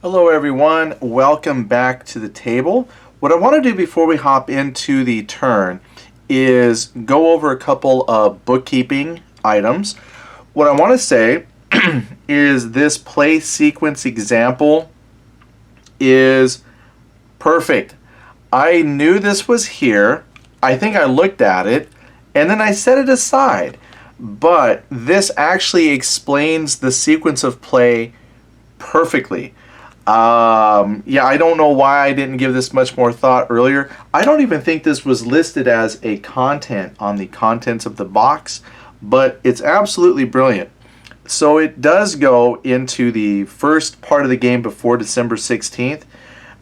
Hello everyone, welcome back to the table. What I want to do before we hop into the turn is go over a couple of bookkeeping items. What I want to say is this play sequence example is perfect. I knew this was here. I think I looked at it and then I set it aside. But this actually explains the sequence of play perfectly. Yeah, I don't know why I didn't give this much more thought earlier. I don't even think this was listed as a content on the contents of the box, but it's absolutely brilliant. So it does go into the first part of the game before December 16th.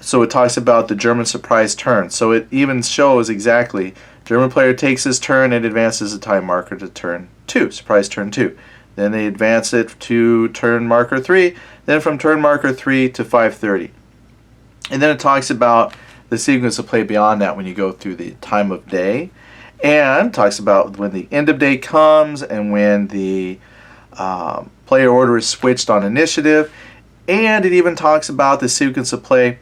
So it talks about the German surprise turn. So it even shows exactly German player takes his turn and advances a time marker to turn 2, surprise turn 2. Then they advance it to turn marker 3, then from turn marker 3 to 5:30. And then it talks about the sequence of play beyond that when you go through the time of day, and talks about when the end of day comes and when the player order is switched on initiative. And it even talks about the sequence of play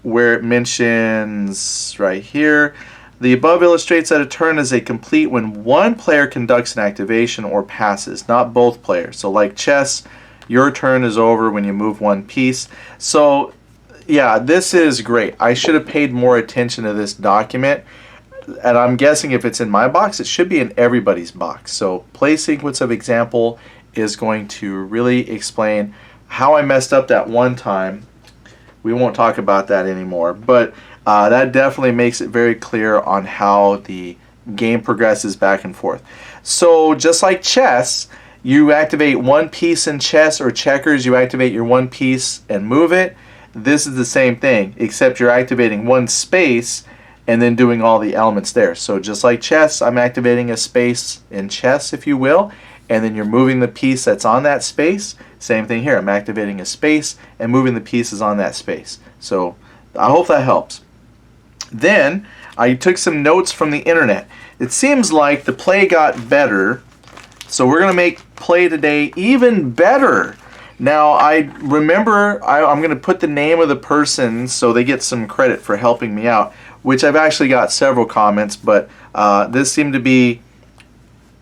where it mentions right here, the above illustrates that a turn is a complete when one player conducts an activation or passes, not both players. So like chess, your turn is over when you move one piece. So yeah, this is great. I should have paid more attention to this document. And I'm guessing if it's in my box, it should be in everybody's box. So play sequence of example is going to really explain how I messed up that one time. We won't talk about that anymore, but that definitely makes it very clear on how the game progresses back and forth. So just like chess, you activate one piece in chess or checkers, you activate your one piece and move it. This is the same thing, except you're activating one space and then doing all the elements there. So just like chess, I'm activating a space in chess, if you will, and then you're moving the piece that's on that space. Same thing here. I'm activating a space and moving the pieces on that space. So I hope that helps. Then I took some notes from the internet. It seems like the play got better, so we're going to make play today even better. Now I remember I'm going to put the name of the person so they get some credit for helping me out, which I've actually got several comments, but this seemed to be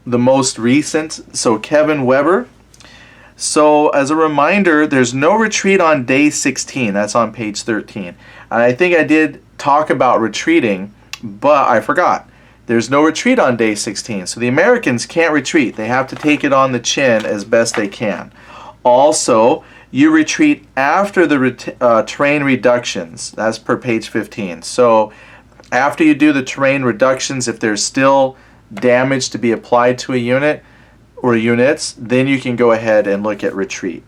the most recent. So Kevin Weber. So as a reminder, there's no retreat on day 16. That's on page 13. And I think I did talk about retreating, but I forgot. There's no retreat on day 16. So the Americans can't retreat. They have to take it on the chin as best they can. Also, you retreat after the terrain reductions. That's per page 15. So after you do the terrain reductions, if there's still damage to be applied to a unit or units, then you can go ahead and look at retreat.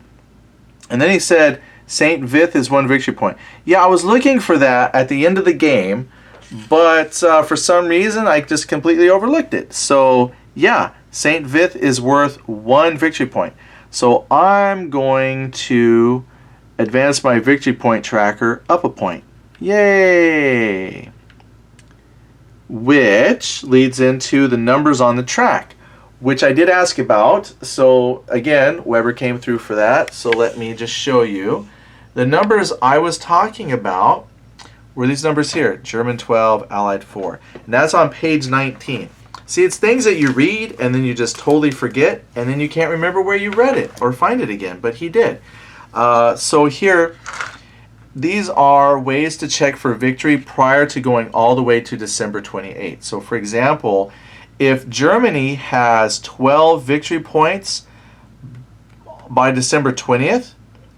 And then he said St. Vith is 1 victory point. Yeah, I was looking for that at the end of the game, but for some reason I just completely overlooked it. So yeah, St. Vith is worth 1 victory point. So I'm going to advance my victory point tracker up a point. Yay! Which leads into the numbers on the track, which I did ask about. So again, Weber came through for that. So let me just show you. The numbers I was talking about were these numbers here, German 12, Allied 4. And that's on page 19. See, it's things that you read and then you just totally forget, and then you can't remember where you read it or find it again, but he did. So here, these are ways to check for victory prior to going all the way to December 28th. So for example, if Germany has 12 victory points by December 20th,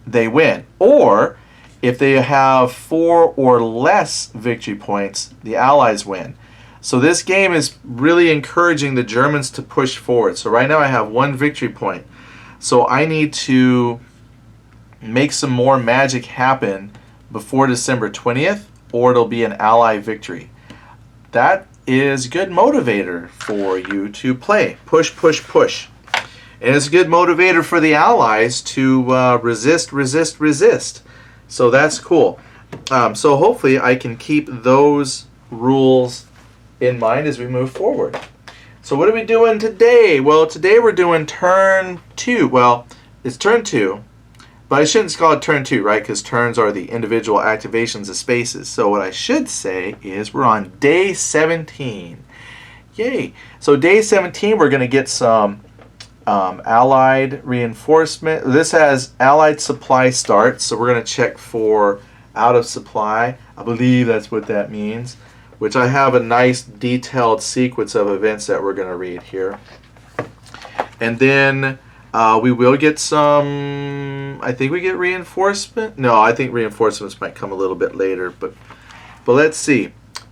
they win. Or if they have 4 or less victory points, the Allies win. So this game is really encouraging the Germans to push forward. So right now I have 1 victory point. So I need to make some more magic happen before December 20th, or it'll be an Ally victory. That is a good motivator for you to play. Push, push, push. And it's a good motivator for the Allies to resist, resist, resist. So that's cool. So hopefully I can keep those rules in mind as we move forward. So what are we doing today? Well, today we're doing turn 2. Well, it's turn 2, But I shouldn't call it turn 2, right? Because turns are the individual activations of spaces. So what I should say is we're on day 17. Yay! So day 17, we're going to get some allied reinforcement. This has allied supply start, so we're going to check for out of supply. I believe that's what that means, which I have a nice detailed sequence of events that we're going to read here. And then we will get some, I think we get reinforcement. No, I think reinforcements might come a little bit later, but let's see.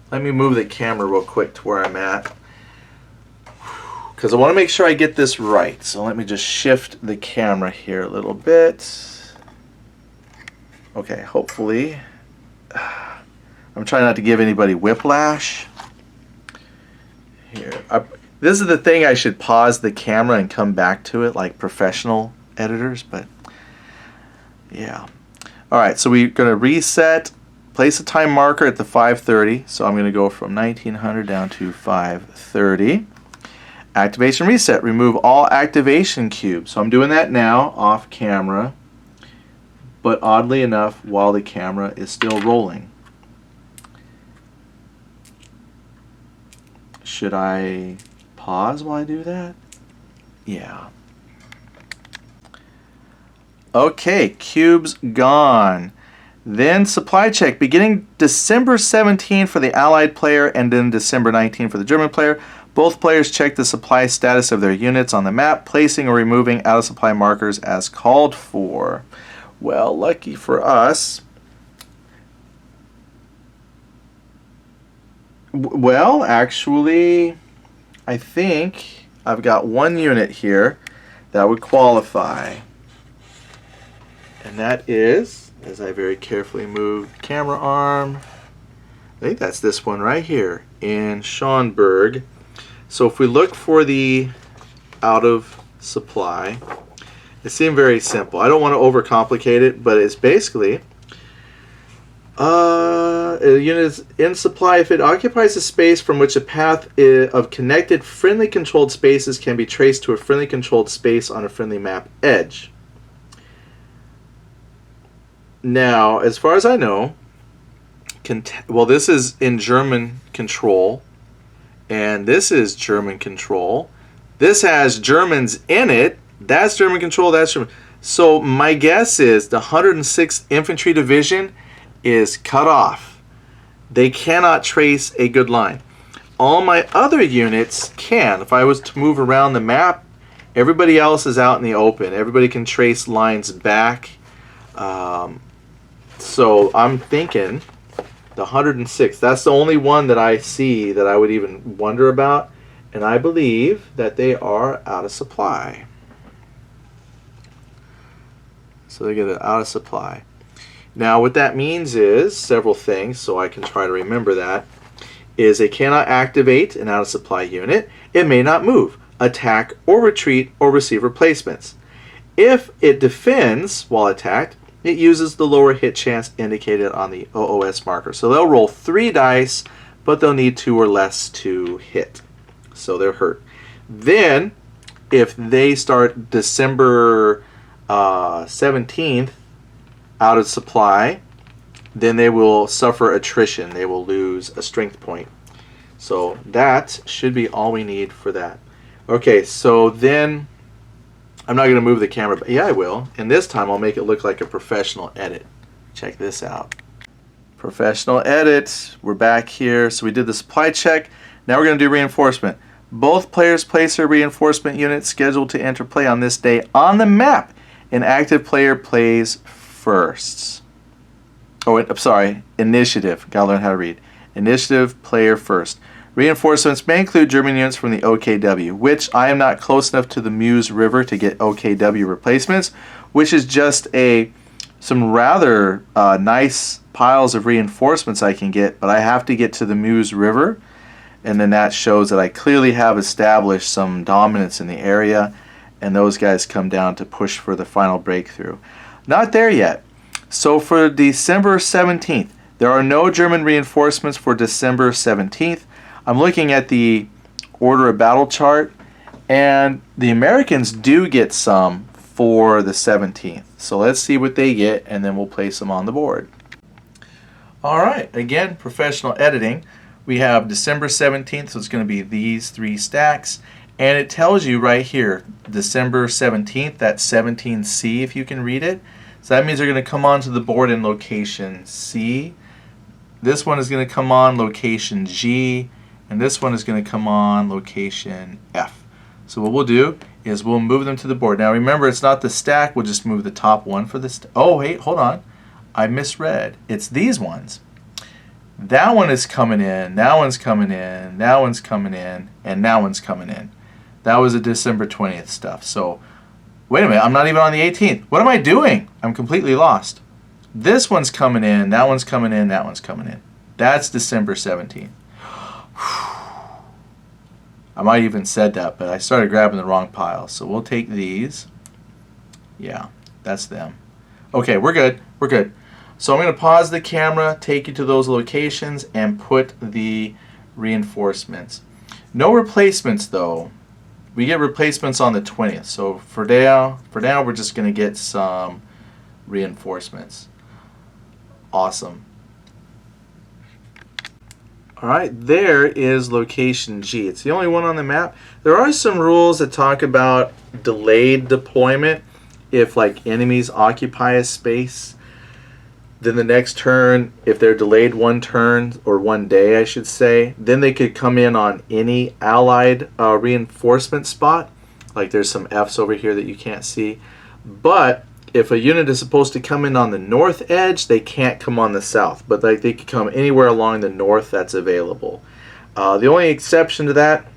Let me move the camera real quick to where I'm at, because I want to make sure I get this right. So let me just shift the camera here a little bit. Okay, hopefully. I'm trying not to give anybody whiplash. Here. This is the thing, I should pause the camera and come back to it like professional editors, but yeah. Alright, so we're going to reset, place a time marker at the 5:30. So I'm going to go from 1900 down to 5:30. Activation reset, remove all activation cubes. So I'm doing that now off camera, but oddly enough while the camera is still rolling. Should I pause while I do that? Yeah. Okay, cubes gone. Then supply check, beginning December 17 for the Allied player and then December 19 for the German player. Both players check the supply status of their units on the map, placing or removing out of supply markers as called for. Well, lucky for us. Well, actually, I think I've got one unit here that would qualify. And that is, as I very carefully move the camera arm, I think that's this one right here in Schönberg. So if we look for the out of supply, it seemed very simple. I don't want to overcomplicate it, but it's basically a unit is in supply if it occupies a space from which a path of connected friendly controlled spaces can be traced to a friendly controlled space on a friendly map edge. Now, as far as I know, well, this is in German control, and this is German control. This has Germans in it. That's German control. That's German. So my guess is the 106th Infantry Division is cut off. They cannot trace a good line. All my other units can. If I was to move around the map, everybody else is out in the open. Everybody can trace lines back. So I'm thinking the 106th, that's the only one that I see that I would even wonder about. And I believe that they are out of supply. So they get it out of supply. Now what that means is several things, so I can try to remember that, is it cannot activate an out of supply unit. It may not move, attack, or retreat, or receive replacements. If it defends while attacked, it uses the lower hit chance indicated on the OOS marker. So they'll roll 3 dice, but they'll need 2 or less to hit. So they're hurt. Then, if they start December 17th out of supply, then they will suffer attrition. They will lose a strength point. So that should be all we need for that. Okay, so then I'm not going to move the camera, but yeah, I will. And this time I'll make it look like a professional edit. Check this out. Professional edit. We're back here. So we did the supply check. Now we're going to do reinforcement. Both players place their reinforcement unit scheduled to enter play on this day on the map. An active player plays first. Oh, I'm sorry. Initiative. Gotta learn how to read. Initiative, player first. Reinforcements may include German units from the OKW, which I am not close enough to the Meuse River to get OKW replacements, which is just some rather nice piles of reinforcements I can get, but I have to get to the Meuse River, and then that shows that I clearly have established some dominance in the area, and those guys come down to push for the final breakthrough. Not there yet. So for December 17th, there are no German reinforcements for December 17th. I'm looking at the order of battle chart, and the Americans do get some for the 17th. So let's see what they get, and then we'll place them on the board. All right, again, professional editing. We have December 17th, so it's going to be these 3 stacks. And it tells you right here, December 17th, that's 17C if you can read it. So that means they're going to come onto the board in location C. This one is going to come on location G. And this one is going to come on location F. So what we'll do is we'll move them to the board. Now remember, it's not the stack, we'll just move the top one for this. Oh, wait, hold on. I misread. It's these ones. That one is coming in, that one's coming in, that one's coming in, and that one's coming in. That was the December 20th stuff. So, wait a minute, I'm not even on the 18th. What am I doing? I'm completely lost. This one's coming in, that one's coming in, that one's coming in. That's December 17th. I might even said that, but I started grabbing the wrong pile. So we'll take these. Yeah, that's them. Okay, we're good. We're good. So I'm going to pause the camera, take you to those locations, and put the reinforcements. No replacements, though. We get replacements on the 20th. So for now we're just going to get some reinforcements. Awesome. All right, there is location G. It's the only one on the map. There are some rules that talk about delayed deployment. If like enemies occupy a space, then the next turn, if they're delayed 1 turn or 1 day, I should say, then they could come in on any allied reinforcement spot. Like there's some Fs over here that you can't see. But if a unit is supposed to come in on the north edge, they can't come on the south. But like they could come anywhere along the north that's available. The only exception to that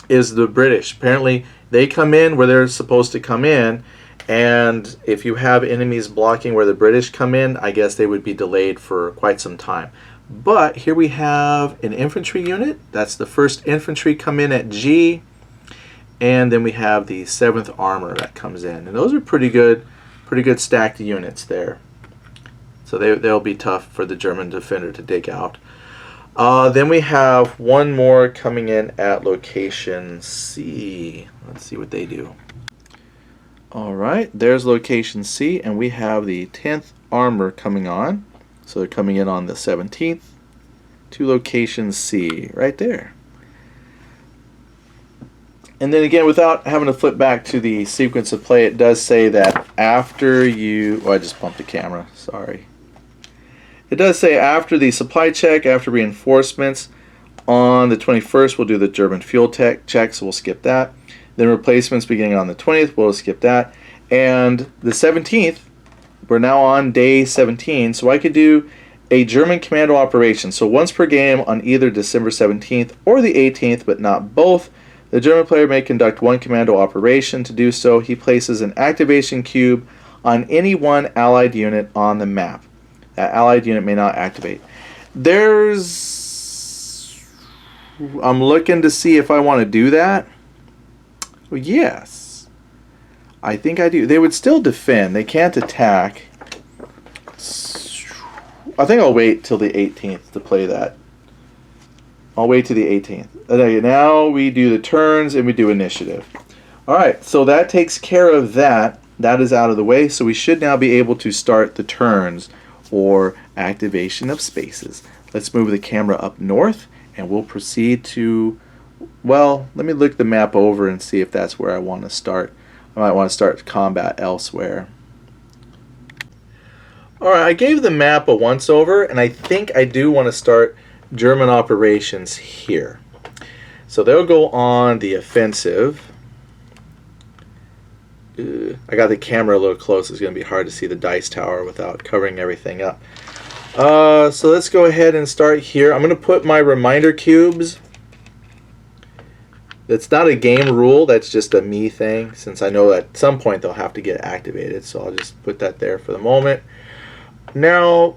is the British. Apparently they come in where they're supposed to come in. And if you have enemies blocking where the British come in, I guess they would be delayed for quite some time. But here we have an infantry unit. That's the 1st infantry come in at G. And then we have the 7th armor that comes in. And those are pretty good stacked units there. So they'll be tough for the German defender to dig out. Then we have one more coming in at location C. Let's see what they do. Alright, there's location C, and we have the 10th armor coming on. So they're coming in on the 17th to location C, right there. And then again, without having to flip back to the sequence of play, it does say that after you... Oh, I just bumped the camera, sorry. It does say after the supply check, after reinforcements, on the 21st we'll do the German fuel tech check, so we'll skip that. Then replacements beginning on the 20th, we'll skip that. And the 17th, we're now on day 17, so I could do a German commando operation. So once per game on either December 17th or the 18th, but not both, the German player may conduct one commando operation. To do so, he places an activation cube on any one allied unit on the map. That allied unit may not activate. I'm looking to see if I want to do that. Well, yes, I think I do. They would still defend. They can't attack. I think I'll wait till the 18th to play that. I'll wait till the 18th. Okay, now we do the turns and we do initiative. Alright, so that takes care of that. That is out of the way. So we should now be able to start the turns or activation of spaces. Let's move the camera up north and we'll proceed to... Well, let me look the map over and see if that's where I want to start. I might want to start combat elsewhere. Alright, I gave the map a once-over, and I think I do want to start German operations here. So they'll go on the offensive. I got the camera a little close. It's going to be hard to see the dice tower without covering everything up. So let's go ahead and start here. I'm going to put my reminder cubes. That's not a game rule, that's just a me thing, since I know at some point they'll have to get activated, so I'll just put that there for the moment. Now,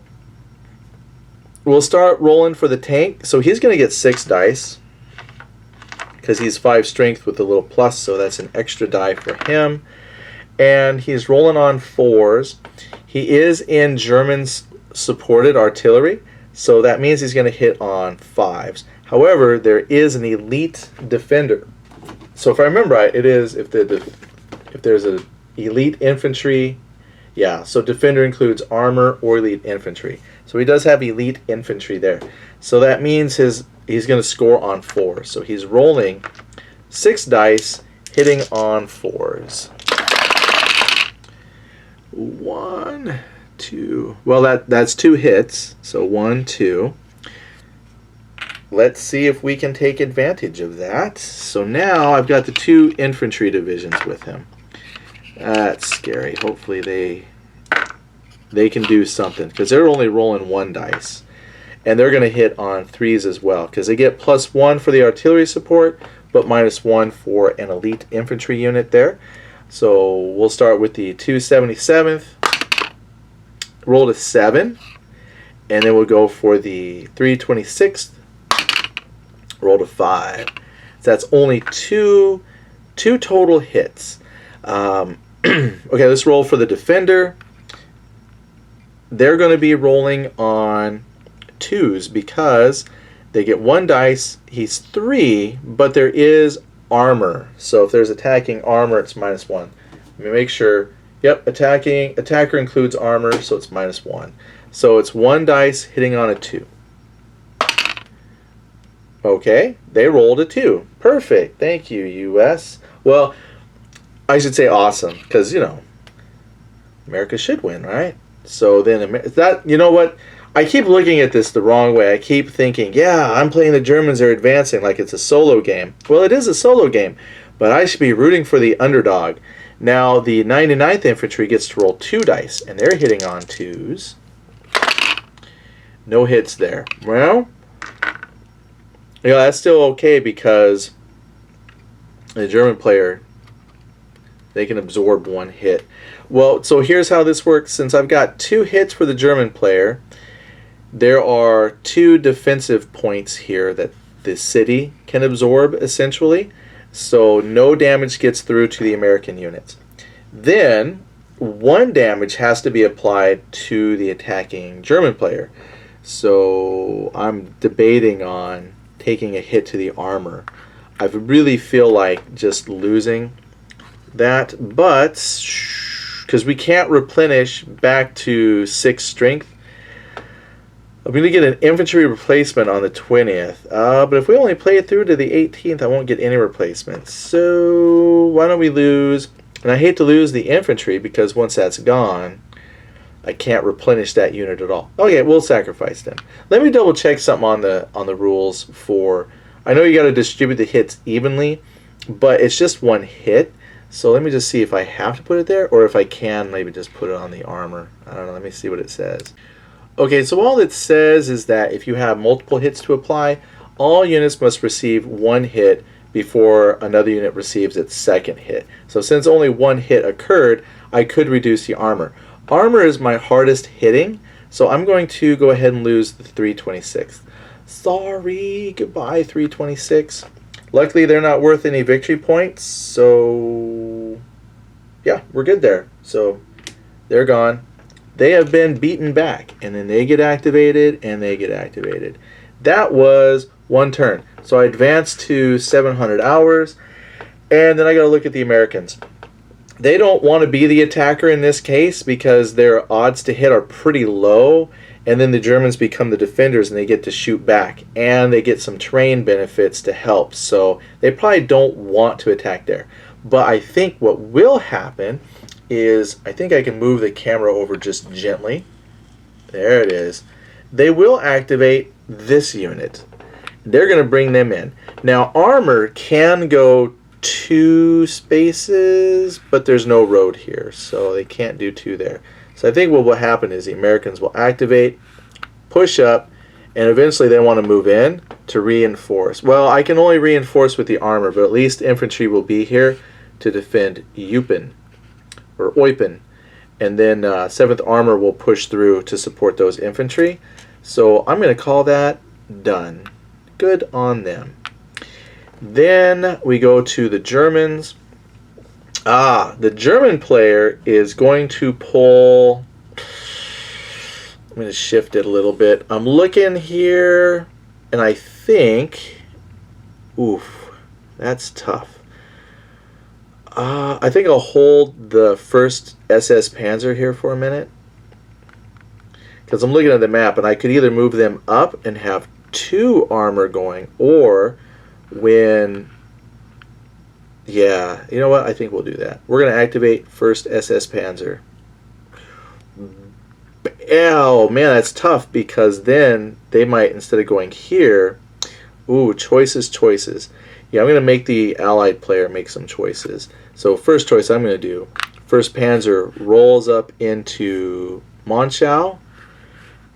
we'll start rolling for the tank. So he's going to get 6 dice, because he's 5 strength with the little plus, so that's an extra die for him. And he's rolling on 4s. He is in German's supported artillery, so that means he's going to hit on 5s. However, there is an elite defender. So if I remember right, it is if there's an elite infantry Yeah, so defender includes armor or elite infantry. So he does have elite infantry there. So that means he's going to score on 4. So he's rolling 6 dice, hitting on 4s. 1, 2. Well, that's 2 hits. So 1, 2. Let's see if we can take advantage of that. So now I've got the 2 infantry divisions with him. That's scary. Hopefully they can do something, because they're only rolling 1 dice. And they're going to hit on 3s as well, because they get +1 for the artillery support, but -1 for an elite infantry unit there. So we'll start with the 277th. Roll a 7. And then we'll go for the 326th. Roll a 5. So that's only two total hits. Okay, let's roll for the defender. They're going to be rolling on 2s because they get 1 dice. He's 3, but there is armor. So if there's attacking armor, it's -1. Let me make sure. Yep, attacker includes armor, so it's -1. So it's 1 dice hitting on a 2. Okay, they rolled a 2. Perfect. Thank you, US. Well, I should say awesome, because, you know, America should win, right? So then, you know what? I keep looking at this the wrong way. I keep thinking, yeah, I'm playing the Germans, they're advancing like it's a solo game. Well, it is a solo game, but I should be rooting for the underdog. Now, the 99th Infantry gets to roll 2 dice, and they're hitting on 2s. No hits there. Well, yeah, that's still okay, because the German player, they can absorb 1 hit. Well, so here's how this works. Since I've got 2 hits for the German player, there are 2 defensive points here that the city can absorb, essentially. So no damage gets through to the American units. Then 1 damage has to be applied to the attacking German player. So I'm debating on taking a hit to the armor. I really feel like just losing that, but because we can't replenish back to 6 strength, I'm going to get an infantry replacement on the 20th. But if we only play it through to the 18th, I won't get any replacements. So why don't we lose? And I hate to lose the infantry, because once that's gone, I can't replenish that unit at all. Okay, we'll sacrifice them. Let me double check something on the rules for. I know you got to distribute the hits evenly, but it's just 1 hit. So let me just see if I have to put it there, or if I can maybe just put it on the armor. I don't know. Let me see what it says. Okay, so all it says is that if you have multiple hits to apply, all units must receive 1 hit before another unit receives its 2nd hit. So since only 1 hit occurred, I could reduce the armor. Armor is my hardest hitting, so I'm going to go ahead and lose the 326th. Sorry, goodbye 326. Luckily, they're not worth any victory points, so yeah, we're good there. So they're gone. They have been beaten back, and then they get activated, and they get activated. That was 1 turn. So I advanced to 700 hours, and then I got to look at the Americans. They don't want to be the attacker in this case, because their odds to hit are pretty low, and then the Germans become the defenders and they get to shoot back, and they get some terrain benefits to help. So they probably don't want to attack there. But I think what will happen is, I think I can move the camera over just gently. There it is. They will activate this unit. They're going to bring them in. Now, armor can go 2 spaces, but there's no road here, so they can't do 2 there. So I think what will happen is the Americans will activate, push up, and eventually they want to move in to reinforce. Well, I can only reinforce with the armor, but at least infantry will be here to defend Eupen, or Eupen. And then 7th Armor will push through to support those infantry. So I'm going to call that done. Good on them. Then we go to the Germans. The German player is going to pull. I'm going to shift it a little bit. I'm looking here, and I think, oof, that's tough. I think I'll hold the first SS Panzer here for a minute, because I'm looking at the map, and I could either move them up and have 2 armor going, or when... Yeah, you know what? I think we'll do that. We're going to activate first SS Panzer. Oh, man, that's tough, because then they might, instead of going here... Ooh, choices. Yeah, I'm going to make the Allied player make some choices. So first choice I'm going to do, first Panzer rolls up into Mon Chou,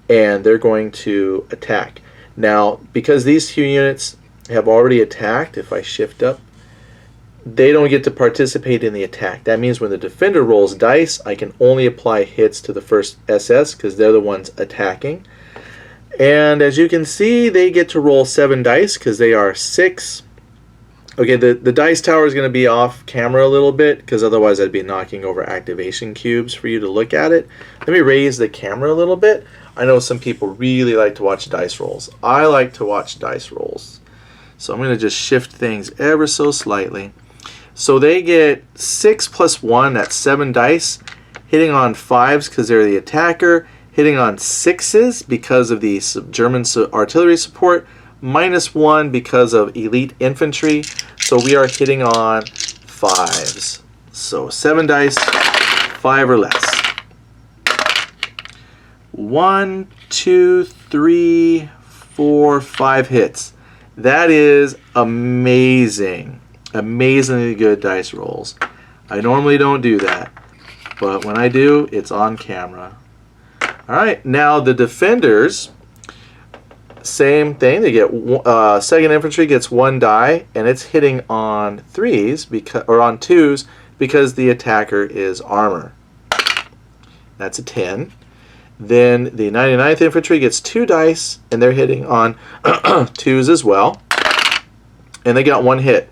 and they're going to attack. Now, because these 2 units have already attacked, if I shift up, they don't get to participate in the attack. That means when the defender rolls dice, I can only apply hits to the first SS because they're the ones attacking. And as you can see, they get to roll 7 dice because they are 6. Okay, the dice tower is going to be off camera a little bit because otherwise I'd be knocking over activation cubes for you to look at it. Let me raise the camera a little bit. I know some people really like to watch dice rolls. I like to watch dice rolls. So I'm going to just shift things ever so slightly. So they get 6 plus 1, that's 7 dice, hitting on 5s because they're the attacker, hitting on 6s because of the German artillery support, -1 because of elite infantry. So we are hitting on 5s. So 7 dice, 5 or less. 1, 2, 3, 4, 5 hits. That is amazing. Amazingly good dice rolls. I normally don't do that, but when I do, it's on camera. Alright, now the defenders, same thing. They get 2nd infantry gets 1 die, and it's hitting on 3s or on 2s because the attacker is armor. That's a 10. Then the 99th infantry gets 2 dice, and they're hitting on 2s as well, and they got 1 hit.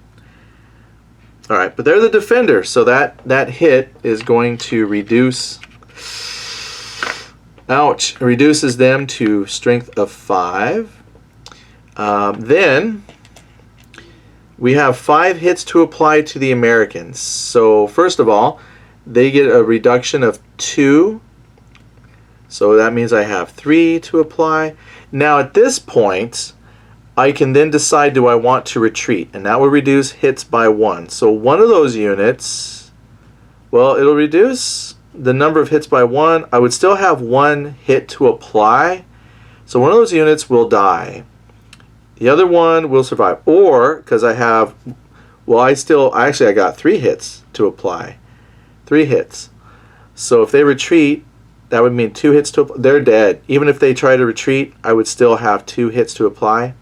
All right, but they're the defender, so that hit is going to reduce. Ouch! Reduces them to strength of 5. Then we have 5 hits to apply to the Americans. So first of all, they get a reduction of 2. So that means I have 3 to apply. Now at this point, I can then decide, do I want to retreat? And that will reduce hits by 1. So one of those units, well, it'll reduce the number of hits by 1. I would still have 1 hit to apply. So one of those units will die. The other one will survive. Or, because I have, well, I got 3 hits to apply. 3 hits. So if they retreat, that would mean 2 hits to apply. They're dead. Even if they try to retreat, I would still have 2 hits to apply.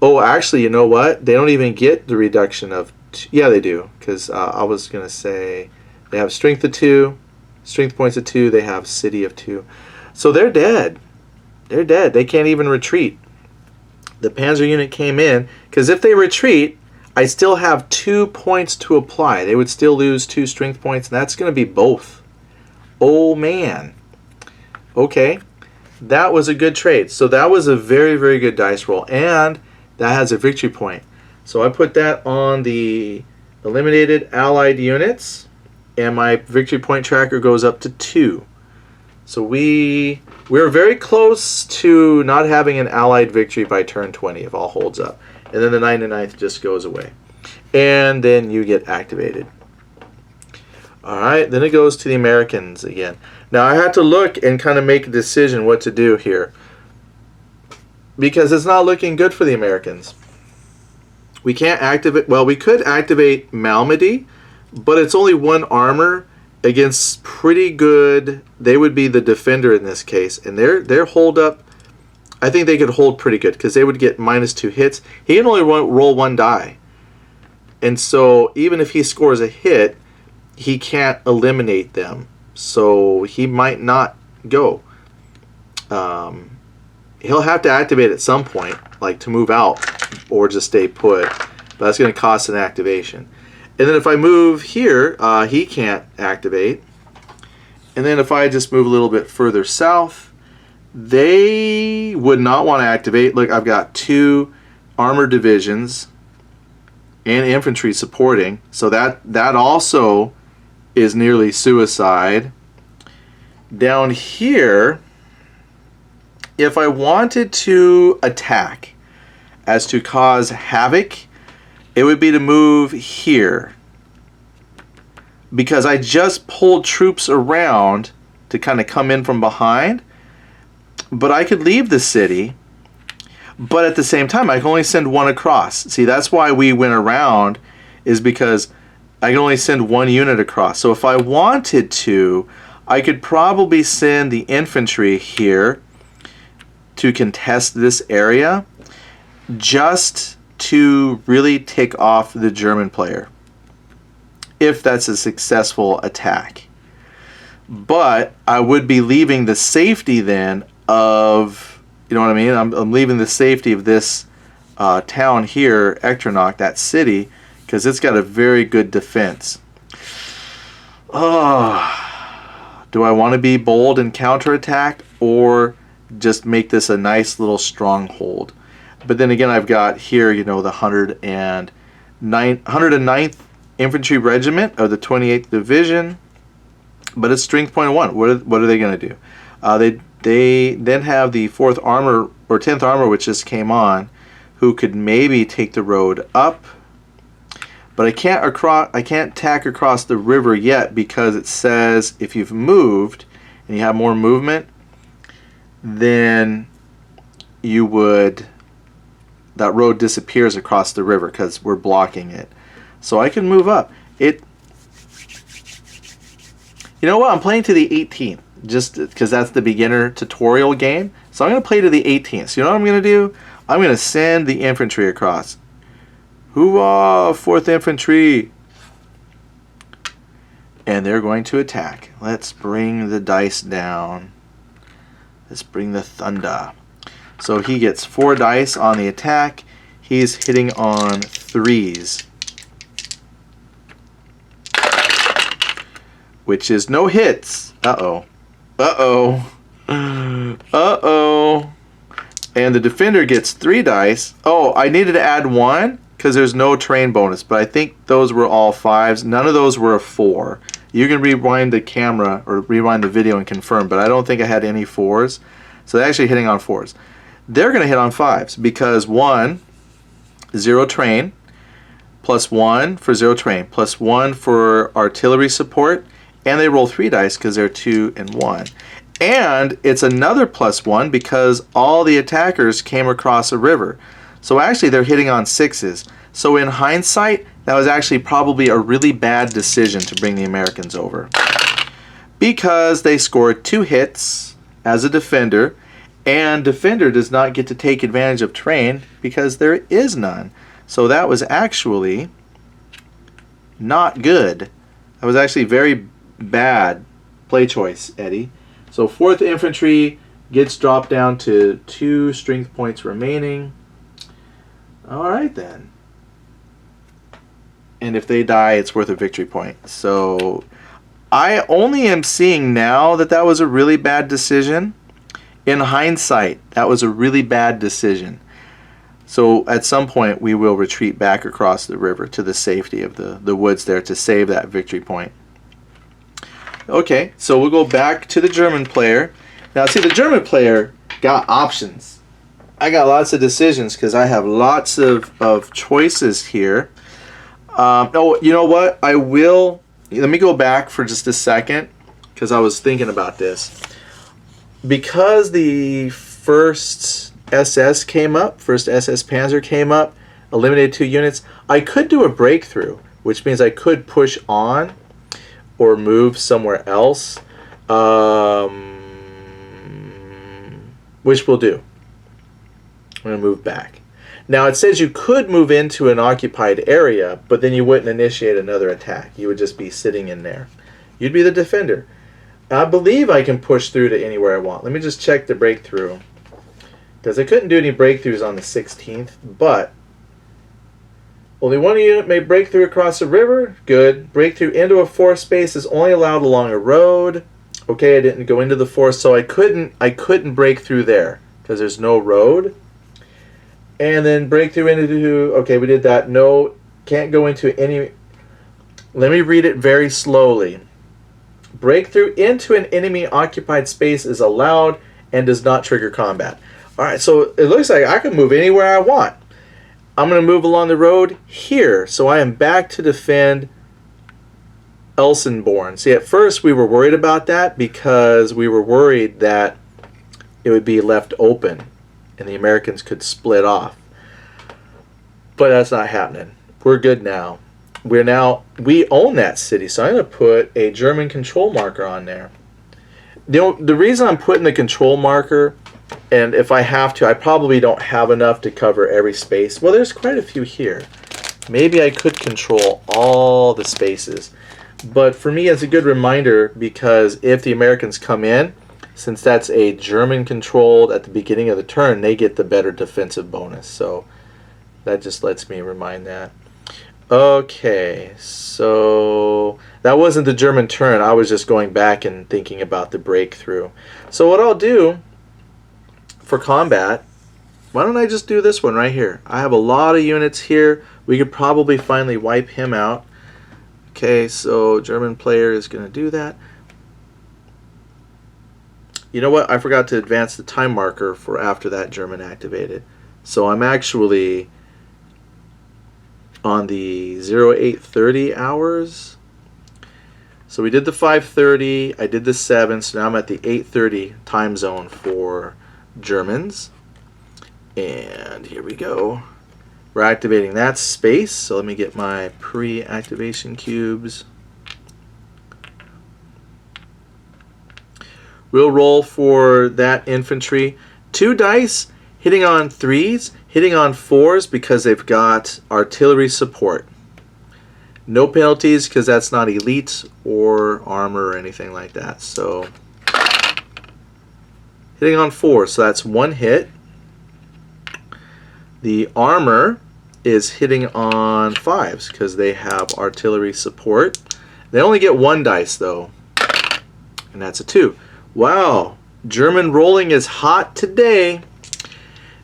Oh, actually, you know what? They don't even get the reduction of... Yeah, they do. Because I was going to say they have strength of 2, strength points of 2, they have city of 2. So they're dead. They're dead. They can't even retreat. The Panzer unit came in, because if they retreat, I still have 2 points to apply. They would still lose 2 strength points, and that's going to be both. Oh, man. Okay. That was a good trade. So that was a very, very good dice roll, and that has a victory point. So I put that on the eliminated Allied units, and my victory point tracker goes up to 2. So we're very close to not having an Allied victory by turn 20 if all holds up. And then the 99th just goes away. And then you get activated. Alright, then it goes to the Americans again. Now I had to look and kind of make a decision what to do here, because it's not looking good for the Americans. We can't activate, well, we could activate Malmedy, but it's only 1 armor against pretty good, they would be the defender in this case, and their hold up, I think they could hold pretty good, because they would get -2 hits. He can only roll 1 die. And so even if he scores a hit, he can't eliminate them. So he might not go. He'll have to activate at some point, like to move out or just stay put. But that's going to cost an activation. And then if I move here, he can't activate. And then if I just move a little bit further south, they would not want to activate. Look, I've got 2 armored divisions. and infantry supporting. So that also is nearly suicide. Down here, if I wanted to attack as to cause havoc, it would be to move here. Because I just pulled troops around to kind of come in from behind. But I could leave the city. But at the same time, I can only send one across. See, that's why we went around, is because I can only send one unit across. So if I wanted to, I could probably send the infantry here to contest this area just to really tick off the German player, if that's a successful attack. But I would be leaving the safety then of, you know what I mean? I'm leaving the safety of this town here, Echternach, that city, because it's got a very good defense. Oh, do I want to be bold and counterattack, or just make this a nice little stronghold? But then again, I've got here, you know, the 109th Infantry Regiment of the 28th Division, but it's strength point 1. What are they going to do? They then have the 4th Armor, or 10th Armor, which just came on, who could maybe take the road up. But I can't tack across the river yet, because it says if you've moved and you have more movement, then you would, that road disappears across the river because we're blocking it. So I can move up. You know what? I'm playing to the 18th, just because that's the beginner tutorial game. So I'm going to play to the 18th. So you know what I'm going to do? I'm going to send the infantry across. Hoorah, 4th Infantry! And they're going to attack. Let's bring the dice down. Let's bring the thunder. So he gets 4 dice on the attack. He's hitting on 3s. Which is no hits. Uh-oh. Uh-oh. Uh-oh. And the defender gets 3 dice. Oh, I needed to add 1 because there's no terrain bonus, but I think those were all 5s. None of those were a 4. You can rewind the camera or rewind the video and confirm, but I don't think I had any 4s. So they're actually hitting on 4s. They're going to hit on 5s because 1, 0 terrain, plus 1 for 0 terrain, plus 1 for artillery support, and they roll 3 dice because they're 2 and 1. And it's another plus 1 because all the attackers came across a river. So actually they're hitting on 6s. So in hindsight, that was actually probably a really bad decision to bring the Americans over, because they scored 2 hits as a defender, and defender does not get to take advantage of terrain because there is none. So that was actually not good. That was actually very bad play choice, Eddie. So 4th Infantry gets dropped down to 2 strength points remaining. Alright then. And if they die, it's worth a victory point. So I only am seeing now that that was a really bad decision. In hindsight, that was a really bad decision. So at some point, we will retreat back across the river to the safety of the woods there to save that victory point. Okay, so we'll go back to the German player. Now, see, the German player got options. I got lots of decisions because I have lots of choices here. Oh, you know what? I will... Let me go back for just a second because I was thinking about this. Because the first SS came up, first SS Panzer came up, eliminated 2 units, I could do a breakthrough, which means I could push on or move somewhere else, which we'll do. I'm going to move back. Now it says you could move into an occupied area, but then you wouldn't initiate another attack. You would just be sitting in there. You'd be the defender. I believe I can push through to anywhere I want. Let me just check the breakthrough, because I couldn't do any breakthroughs on the 16th, but only 1 unit may break through across a river. Good. Breakthrough into a forest space is only allowed along a road. Okay, I didn't go into the forest, so I couldn't break through there because there's no road. And then breakthrough into, okay, we did that. No can't go into any... Let me read it very slowly. Breakthrough into an enemy-occupied space is allowed and does not trigger combat. Alright, so it looks like I can move anywhere I want. I'm going to move along the road here. So I am back to defend Elsenborn. See, at first we were worried about that because we were worried that it would be left open and the Americans could split off. But that's not happening. We're good now. We own that city, so I'm going to put a German control marker on there. The reason I'm putting the control marker, and if I have to, I probably don't have enough to cover every space. Well, there's quite a few here. Maybe I could control all the spaces. But for me, it's a good reminder because if the Americans come in, since that's a German controlled at the beginning of the turn, they get the better defensive bonus. So that just lets me remind that. Okay, so that wasn't the German turn. I was just going back and thinking about the breakthrough. So what I'll do for combat, why don't I just do this one right here? I have a lot of units here. We could probably finally wipe him out. Okay, so German player is going to do that. You know what? I forgot to advance the time marker for after that German activated. So I'm actually on the 0830 hours. So we did the 5:30, I did the 7, so now I'm at the 8:30 time zone for Germans. And here we go. We're activating that space, so let me get my pre-activation cubes. We'll roll for that infantry. 2 dice, hitting on 3s, hitting on 4s because they've got artillery support. No penalties because that's not elite or armor or anything like that. So hitting on 4, so that's 1 hit. The armor is hitting on 5s because they have artillery support. They only get 1 dice though, and that's a 2. Wow, German rolling is hot today.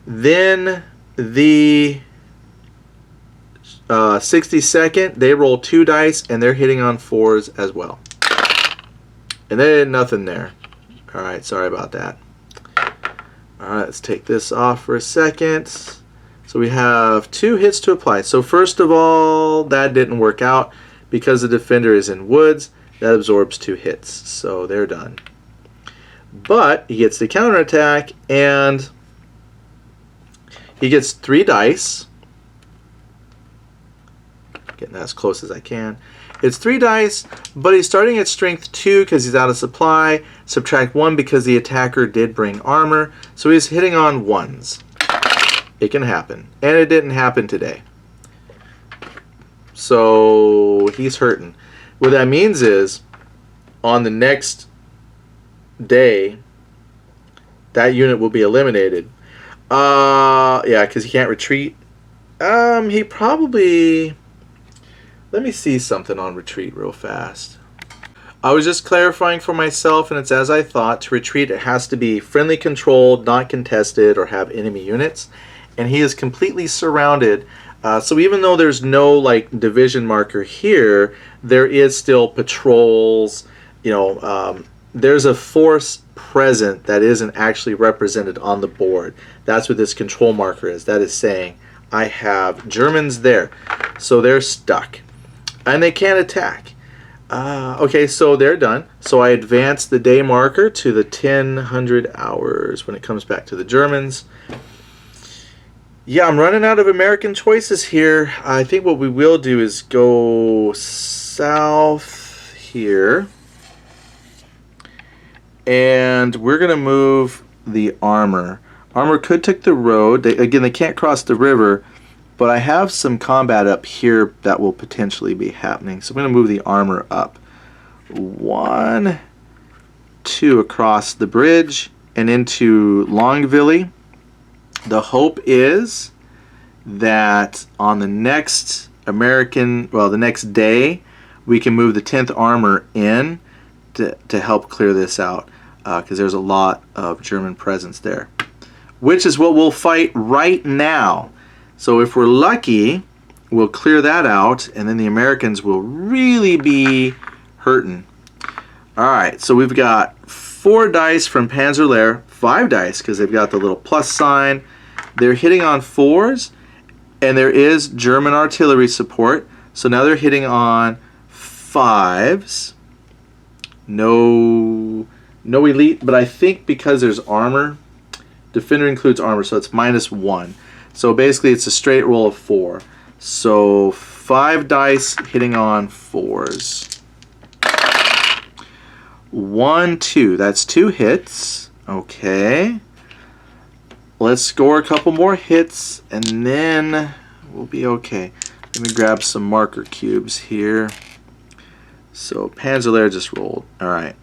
Then the 62nd, they roll 2 dice and they're hitting on 4s as well. And they had nothing there. Alright, sorry about that. Alright, let's take this off for a second. So we have 2 hits to apply. So first of all, that didn't work out because the defender is in woods. That absorbs 2 hits. So they're done. But he gets the counterattack and he gets 3 dice. Getting as close as I can. It's 3 dice, but he's starting at strength 2 because he's out of supply. Subtract 1 because the attacker did bring armor. So he's hitting on 1s. It can happen. And it didn't happen today. So he's hurting. What that means is on the next day, that unit will be eliminated. Yeah, because he can't retreat. He probably... Let me see something on retreat real fast. I was just clarifying for myself, and it's as I thought. To retreat, it has to be friendly controlled, not contested, or have enemy units. And he is completely surrounded. So even though there's no like division marker here, there is still patrols. You know, there's a force present that isn't actually represented on the board. That's what this control marker is. That is saying I have Germans there. So they're stuck. And they can't attack. Okay, so they're done. So I advance the day marker to the 1000 hours when it comes back to the Germans. Yeah, I'm running out of American choices here. I think what we will do is go south here. And we're going to move the armor. Armor could take the road. Again, they can't cross the river. But I have some combat up here that will potentially be happening. So I'm going to move the armor up. 1, 2 across the bridge and into Longville. The hope is that on the next the next day, we can move the 10th armor in to help clear this out. Because there's a lot of German presence there. Which is what we'll fight right now. So if we're lucky, we'll clear that out, and then the Americans will really be hurting. Alright, so we've got 4 dice from Panzerlehr, 5 dice because they've got the little plus sign. They're hitting on 4s, and there is German artillery support. So now they're hitting on 5s. No elite, but I think because there's armor, defender includes armor, so it's -1. So basically it's a straight roll of 4. So 5 dice hitting on 4s. 1, 2. That's 2 hits. Okay. Let's score a couple more hits and then we'll be okay. Let me grab some marker cubes here. So Panzerlehr just rolled. Alright.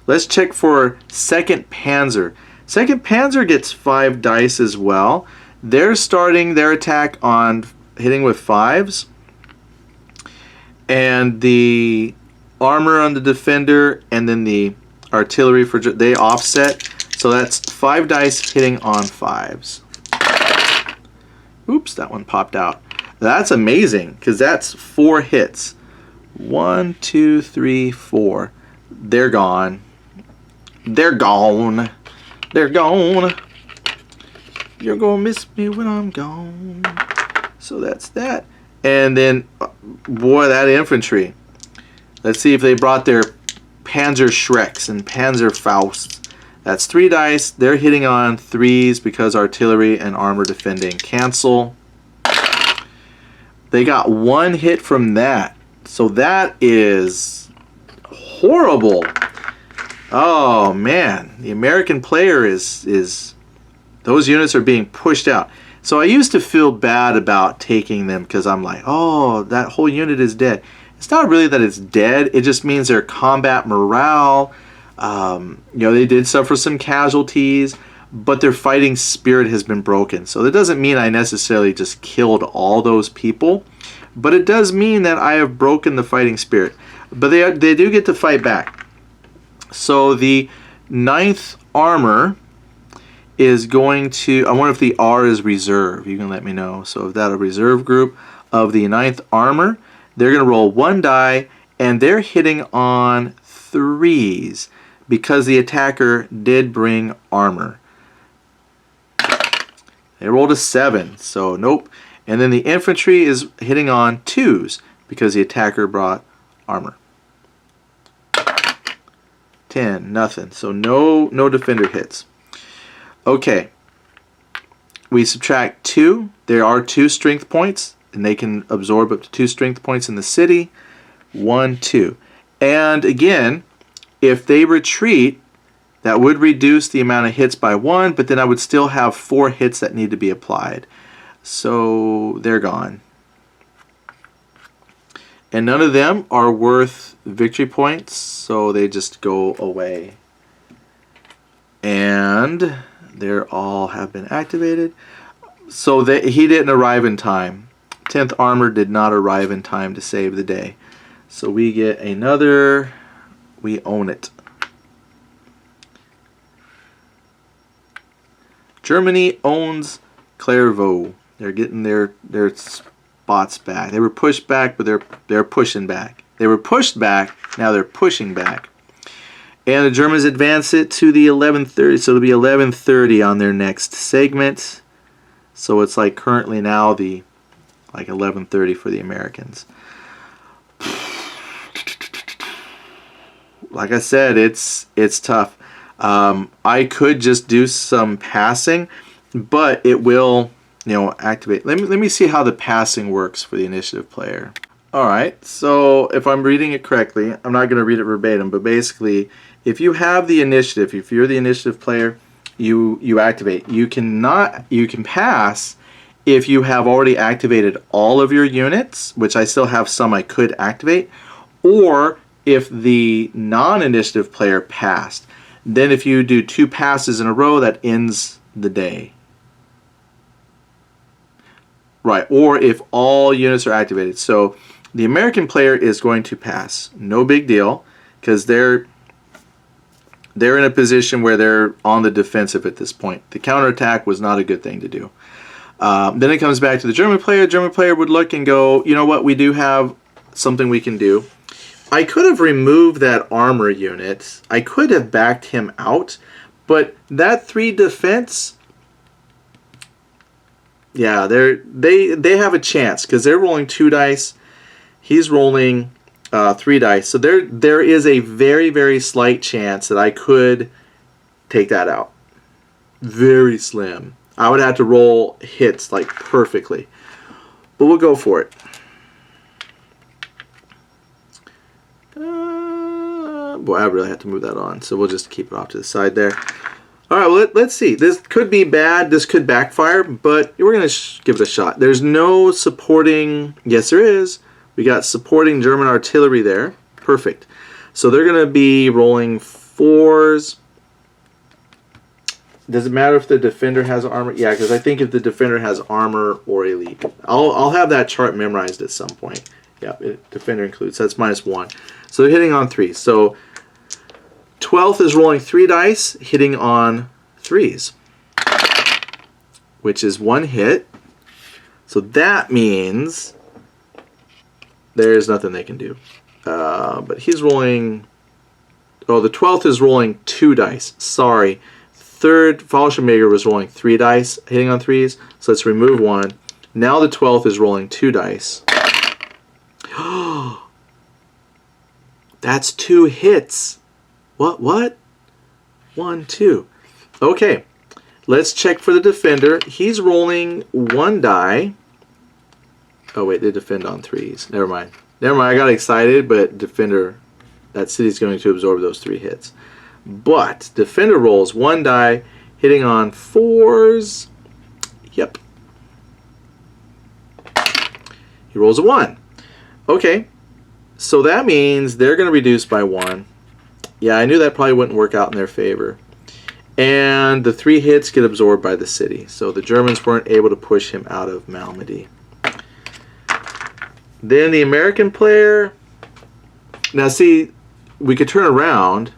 Let's check for 2nd Panzer. 2nd Panzer gets 5 dice as well. They're starting their attack on hitting with 5s. And the armor on the defender and then the artillery for they offset. So that's 5 dice hitting on 5s. Oops, that one popped out. That's amazing because that's 4 hits. 1, 2, 3, 4. They're gone. They're gone. They're gone. You're gonna miss me when I'm gone. So that's that. And then, boy, that infantry. Let's see if they brought their Panzer Shreks and Panzer Fausts. That's 3 dice. They're hitting on 3s because artillery and armor defending cancel. They got 1 hit from that. So that is horrible. Oh man, the American player is those units are being pushed out. So I used to feel bad about taking them because I'm like, oh, that whole unit is dead. It's not really that it's dead. It just means their combat morale. They did suffer some casualties, but their fighting spirit has been broken. So that doesn't mean I necessarily just killed all those people, but it does mean that I have broken the fighting spirit. But they do get to fight back. So the 9th Armor is going to, I wonder if the R is reserve. You can let me know. So if that's a reserve group of the 9th Armor, they're going to roll 1 die, and they're hitting on 3s because the attacker did bring armor. They rolled a 7, so nope. And then the infantry is hitting on 2s because the attacker brought armor. 10, nothing. So no defender hits. Okay. We subtract 2. There are 2 strength points, and they can absorb up to 2 strength points in the city. 1, 2. And again, if they retreat, that would reduce the amount of hits by 1, but then I would still have 4 hits that need to be applied. So they're gone. And none of them are worth victory points, so they just go away. And they're all have been activated. So he didn't arrive in time. 10th Armor did not arrive in time to save the day. So we get another, we own it. Germany owns Clairvaux. They're getting their spots back. They were pushed back, but they're pushing back. They were pushed back, now they're pushing back. And the Germans advance it to the 11:30, so it'll be 11:30 on their next segment. So it's like currently now the 11:30 for the Americans. Like I said, it's tough. I could just do some passing, but it will, activate. Let me see how the passing works for the initiative player. All right, so if I'm reading it correctly, I'm not going to read it verbatim, but basically, if you have the initiative, if you're the initiative player, you activate. You can pass if you have already activated all of your units, which I still have some I could activate, or if the non-initiative player passed. Then if you do 2 passes in a row, that ends the day. Right, or if all units are activated. So the American player is going to pass. No big deal, because they're in a position where they're on the defensive at this point. The counterattack was not a good thing to do. Then it comes back to the German player. German player would look and go, you know what, we do have something we can do. I could have removed that armor unit. I could have backed him out, but that 3 defense, yeah, they have a chance because they're rolling 2 dice. He's rolling 3 dice. So there is a very, very slight chance that I could take that out. Very slim. I would have to roll hits like perfectly. But we'll go for it. Boy, I really have to move that on. So we'll just keep it off to the side there. All right, well, let's see. This could be bad. This could backfire, but we're going to give it a shot. There's no supporting. Yes, there is. We got supporting German artillery there. Perfect. So they're going to be rolling 4s. Does it matter if the defender has armor? Yeah, because I think if the defender has armor or elite. I'll have that chart memorized at some point. Yeah, defender includes. That's -1. So they're hitting on 3. So 12th is rolling 3 dice, hitting on 3s, which is 1 hit. So that means there's nothing they can do. But he's rolling. Oh, the 12th is rolling 2 dice. Sorry. 3rd, Fallschirmjäger was rolling 3 dice, hitting on 3s. So let's remove 1. Now the 12th is rolling 2 dice. That's 2 hits. What? 1, 2. Okay. Let's check for the defender. He's rolling 1 die. Oh, wait. They defend on 3s. Never mind. I got excited, but defender, that city's going to absorb those 3 hits. But defender rolls 1 die, hitting on 4s. Yep. He rolls a 1. Okay. So that means they're going to reduce by 1. Yeah, I knew that probably wouldn't work out in their favor. And the 3 hits get absorbed by the city. So the Germans weren't able to push him out of Malmedy. Then the American player. Now see, we could turn around.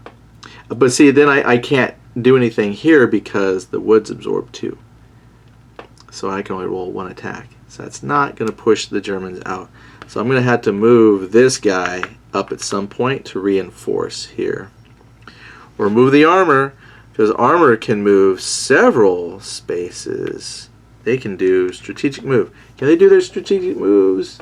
But see, then I can't do anything here because the woods absorb 2. So I can only roll 1 attack. So that's not going to push the Germans out. So I'm going to have to move this guy up at some point to reinforce here. Or move the armor, because armor can move several spaces. They can do strategic move. Can they do their strategic moves?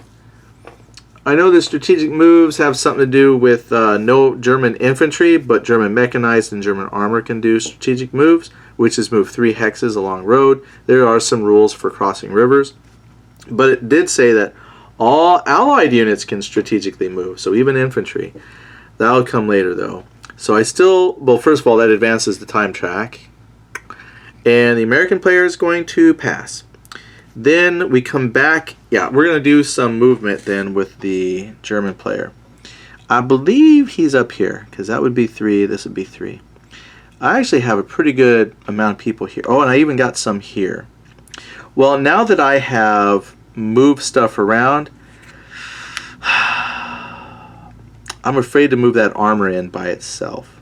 I know the strategic moves have something to do with no German infantry, but German mechanized and German armor can do strategic moves, which is move 3 hexes along road. There are some rules for crossing rivers. But it did say that all Allied units can strategically move, so even infantry. That'll come later, though. So I still, well, first of all, that advances the time track. And the American player is going to pass. Then we come back. Yeah, we're going to do some movement then with the German player. I believe he's up here, because that would be 3. This would be 3. I actually have a pretty good amount of people here. Oh, and I even got some here. Well, now that I have moved stuff around, I'm afraid to move that armor in by itself.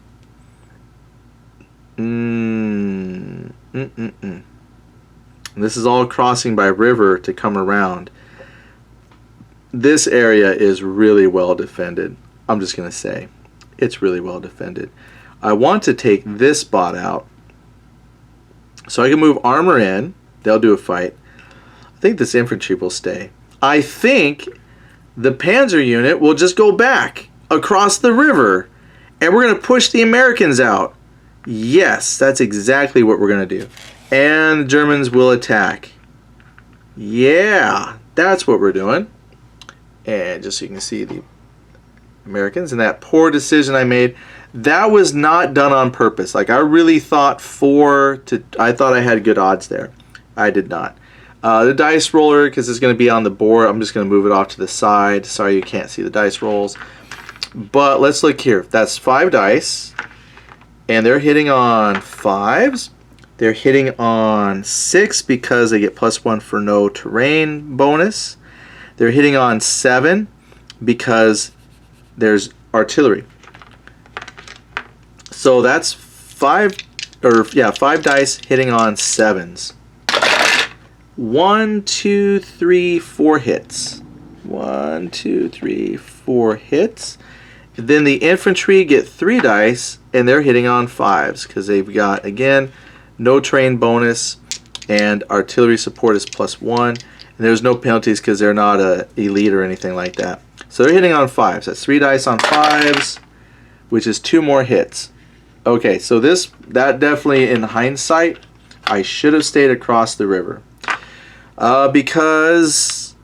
This is all crossing by river to come around. This area is really well defended. I'm just going to say, it's really well defended. I want to take this spot out so I can move armor in. They'll do a fight. I think this infantry will stay. I think the panzer unit will just go back across the river and we're going to push the Americans out. Yes, that's exactly what we're going to do. And the Germans will attack. Yeah, that's what we're doing. And just so you can see the Americans and that poor decision I made, that was not done on purpose. Like I really thought I thought I had good odds there. I did not. The dice roller, because it's going to be on the board, I'm just going to move it off to the side. Sorry you can't see the dice rolls. But let's look here. That's 5 dice. And they're hitting on 5s. They're hitting on 6 because they get +1 for no terrain bonus. They're hitting on 7 because there's artillery. So that's 5 dice hitting on 7s. 1, 2, 3, 4 hits. 1, 2, 3, 4 hits. Then the infantry get 3 dice, and they're hitting on 5s because they've got, again, no train bonus, and artillery support is +1. And there's no penalties because they're not a elite or anything like that. So they're hitting on 5s. That's 3 dice on 5s, which is 2 more hits. Okay, so that definitely, in hindsight, I should have stayed across the river. Because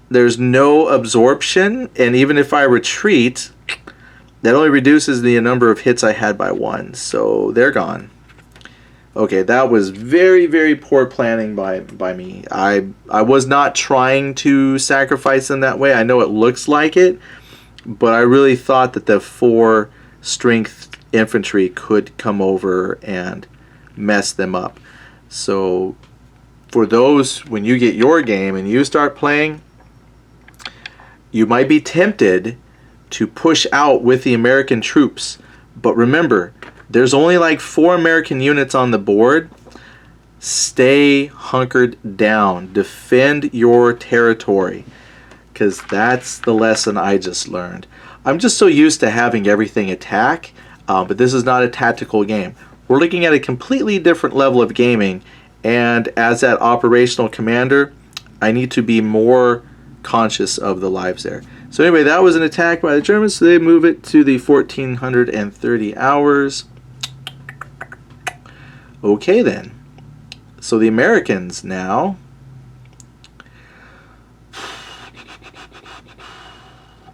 there's no absorption, and even if I retreat, that only reduces the number of hits I had by 1, so they're gone. Okay, that was very, very poor planning by me. I was not trying to sacrifice them that way. I know it looks like it, but I really thought that the 4 strength infantry could come over and mess them up. So for those, when you get your game and you start playing, you might be tempted to push out with the American troops. But remember, there's only like 4 American units on the board. Stay hunkered down. Defend your territory. Because that's the lesson I just learned. I'm just so used to having everything attack, but this is not a tactical game. We're looking at a completely different level of gaming, and as that operational commander, I need to be more conscious of the lives there. So anyway, that was an attack by the Germans, so they move it to the 1430 hours. Okay then. So the Americans now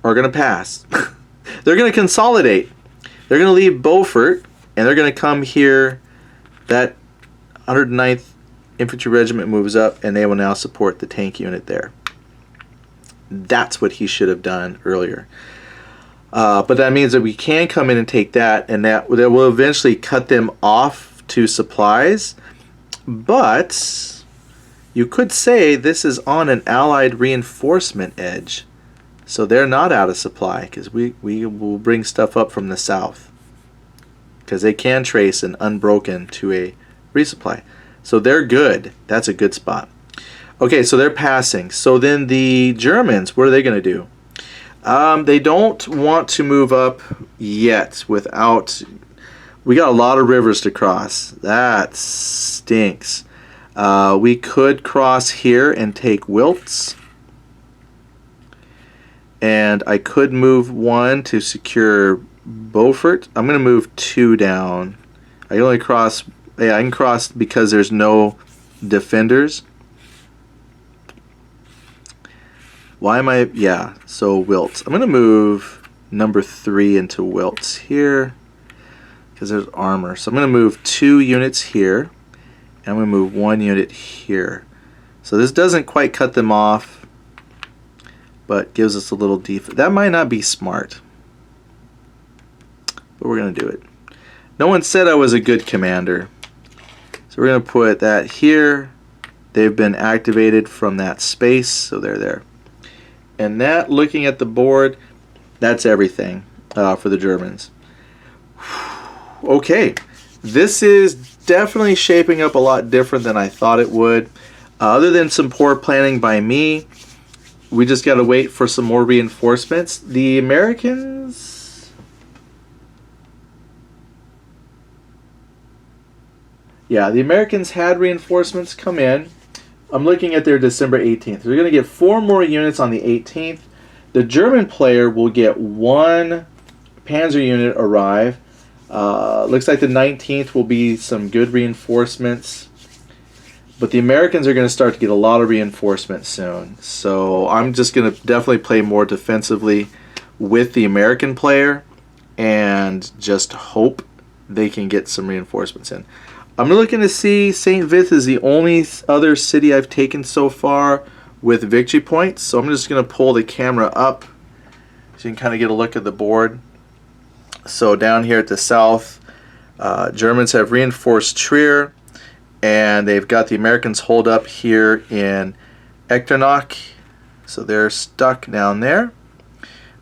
are going to pass. They're going to consolidate. They're going to leave Beaufort, and they're going to come here. That 109th Infantry Regiment moves up, and they will now support the tank unit there. That's what he should have done earlier. But that means that we can come in and take that, and that will eventually cut them off to supplies. But you could say this is on an Allied reinforcement edge. So they're not out of supply, because we will bring stuff up from the south. Because they can trace an unbroken to a resupply. So they're good. That's a good spot. Okay, so they're passing. So then the Germans, what are they going to do? They don't want to move up yet without... We got a lot of rivers to cross. That stinks. We could cross here and take Wiltz. And I could move 1 to secure Beaufort. I'm going to move 2 down. I can only cross... Yeah, I can cross because there's no defenders. Why am I... Yeah, so Wiltz. I'm going to move number 3 into Wiltz here because there's armor. So I'm going to move 2 units here, and I'm going to move 1 unit here. So this doesn't quite cut them off, but gives us a little defense. That might not be smart, but we're going to do it. No one said I was a good commander. So we're going to put that here. They've been activated from that space, so they're there. And that, looking at the board, that's everything for the Germans. Okay, this is definitely shaping up a lot different than I thought it would. Other than some poor planning by me, we just got to wait for some more reinforcements. The Americans... Yeah, the Americans had reinforcements come in. I'm looking at their December 18th. They're going to get 4 more units on the 18th. The German player will get 1 panzer unit arrive. Looks like the 19th will be some good reinforcements. But the Americans are going to start to get a lot of reinforcements soon. So I'm just going to definitely play more defensively with the American player and just hope they can get some reinforcements in. I'm looking to see St. Vith is the only other city I've taken so far with victory points. So I'm just going to pull the camera up so you can kind of get a look at the board. So down here at the south, Germans have reinforced Trier, and they've got the Americans holed up here in Echternach. So they're stuck down there.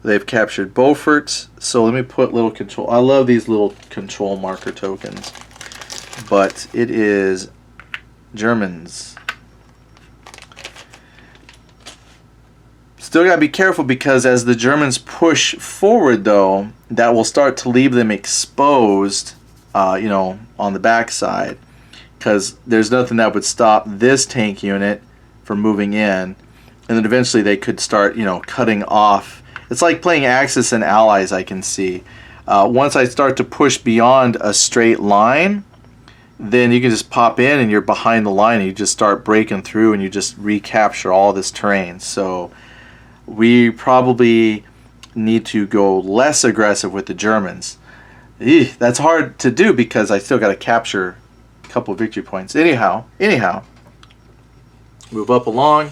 They've captured Beaufort. So let me put little control. I love these little control marker tokens. But it is Germans Still got to be careful because as the Germans push forward, though, that will start to leave them exposed, you know, on the backside. Because there's nothing that would stop this tank unit from moving in. And then eventually they could start, you know, cutting off. It's like playing Axis and Allies, I can see. Once I start to push beyond a straight line, then you can just pop in and you're behind the line and you just start breaking through and you just recapture all this terrain. So we probably need to go less aggressive with the Germans. That's hard to do because I still got to capture a couple of victory points. Anyhow, move up along.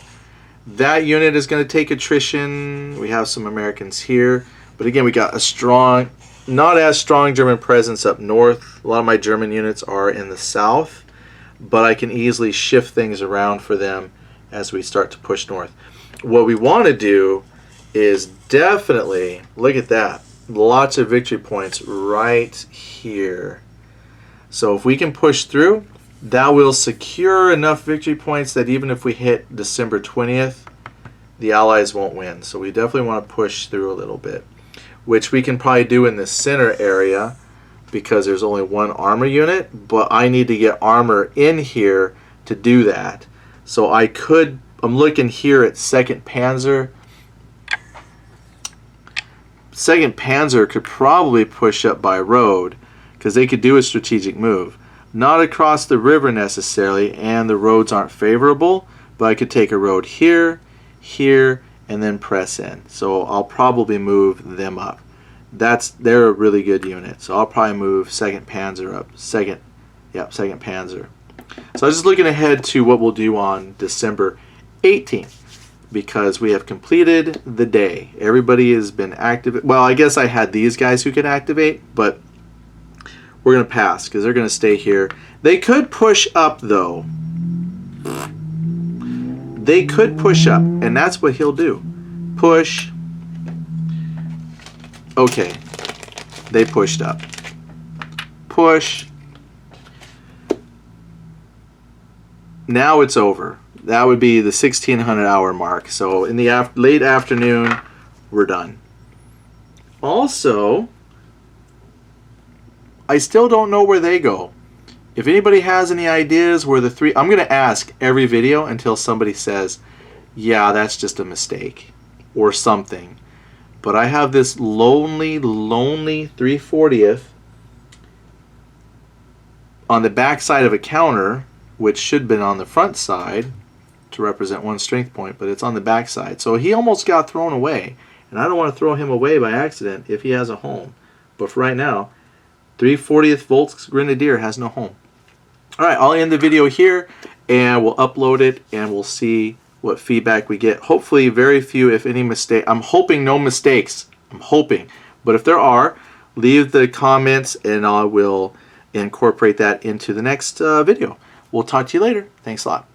That unit is going to take attrition. We have some Americans here. But again, we got a strong, not as strong German presence up north. A lot of my German units are in the south. But I can easily shift things around for them as we start to push north. What we want to do is definitely, look at that, lots of victory points right here. So if we can push through, that will secure enough victory points that even if we hit December 20th, the Allies won't win. So we definitely want to push through a little bit, which we can probably do in the center area because there's only one armor unit, but I need to get armor in here to do that. So I could, I'm looking here at 2nd Panzer. 2nd Panzer could probably push up by road because they could do a strategic move. Not across the river necessarily, and the roads aren't favorable, but I could take a road here, here, and then press in. So I'll probably move them up. They're a really good unit. So I'll probably move 2nd Panzer up. 2nd Panzer. So I was just looking ahead to what we'll do on December 18th because we have completed the day. Everybody has been active. Well, I guess I had these guys who could activate, but we're going to pass because they're going to stay here. They could push up, though. They could push up, and that's what he'll do. Push. Okay. They pushed up. Push. Now it's over. That would be the 1600 hour mark. So in the late afternoon, we're done. Also, I still don't know where they go. If anybody has any ideas where the three, I'm going to ask every video until somebody says, yeah, that's just a mistake or something. But I have this lonely 340th on the back side of a counter, which should have been on the front side to represent one strength point, but it's on the back side. So he almost got thrown away, and I don't want to throw him away by accident if he has a home. But for right now, 340th Volksgrenadier has no home. All right, I'll end the video here, and we'll upload it, and we'll see what feedback we get. Hopefully very few, if any, mistake. I'm hoping no mistakes. I'm hoping. But if there are, leave the comments, and I will incorporate that into the next video. We'll talk to you later. Thanks a lot.